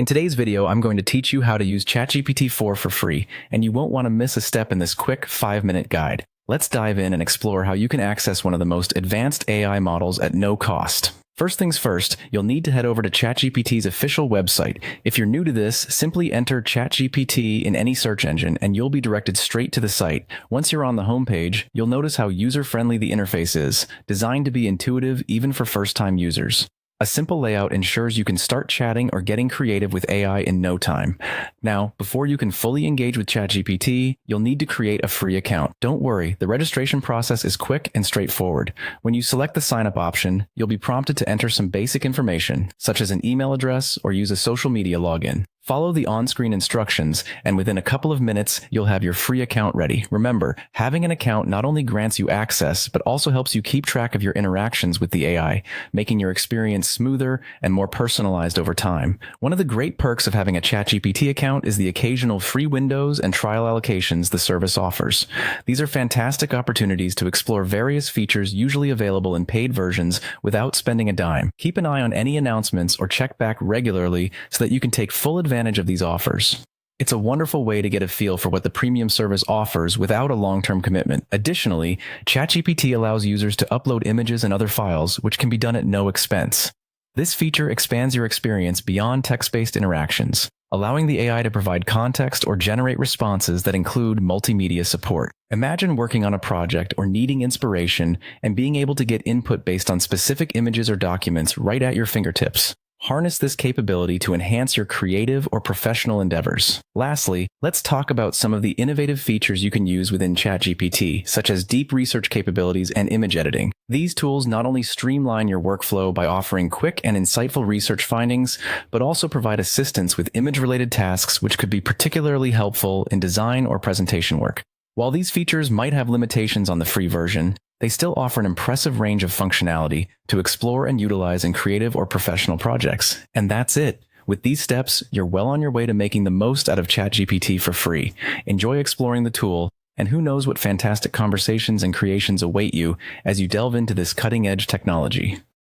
In today's video, I'm going to teach you how to use ChatGPT 4 for free, and you won't want to miss a step in this quick 5-minute guide. Let's dive in and explore how you can access one of the most advanced AI models at no cost. First things first, you'll need to head over to ChatGPT's official website. If you're new to this, simply enter ChatGPT in any search engine and you'll be directed straight to the site. Once you're on the homepage, you'll notice how user-friendly the interface is, designed to be intuitive even for first-time users. A simple layout ensures you can start chatting or getting creative with AI in no time. Now, before you can fully engage with ChatGPT, you'll need to create a free account. Don't worry, the registration process is quick and straightforward. When you select the sign-up option, you'll be prompted to enter some basic information, such as an email address or use a social media login. Follow the on-screen instructions, and within a couple of minutes, you'll have your free account ready. Remember, having an account not only grants you access, but also helps you keep track of your interactions with the AI, making your experience smoother and more personalized over time. One of the great perks of having a ChatGPT account is the occasional free windows and trial allocations the service offers. These are fantastic opportunities to explore various features usually available in paid versions without spending a dime. Keep an eye on any announcements or check back regularly so that you can take full advantage of these offers. It's a wonderful way to get a feel for what the premium service offers without a long-term commitment. Additionally, ChatGPT allows users to upload images and other files, which can be done at no expense. This feature expands your experience beyond text-based interactions, allowing the AI to provide context or generate responses that include multimedia support. Imagine working on a project or needing inspiration and being able to get input based on specific images or documents right at your fingertips. Harness this capability to enhance your creative or professional endeavors. Lastly, let's talk about some of the innovative features you can use within ChatGPT, such as deep research capabilities and image editing. These tools not only streamline your workflow by offering quick and insightful research findings, but also provide assistance with image-related tasks which could be particularly helpful in design or presentation work. While these features might have limitations on the free version, they still offer an impressive range of functionality to explore and utilize in creative or professional projects. And that's it. With these steps, you're well on your way to making the most out of ChatGPT for free. Enjoy exploring the tool, and who knows what fantastic conversations and creations await you as you delve into this cutting-edge technology.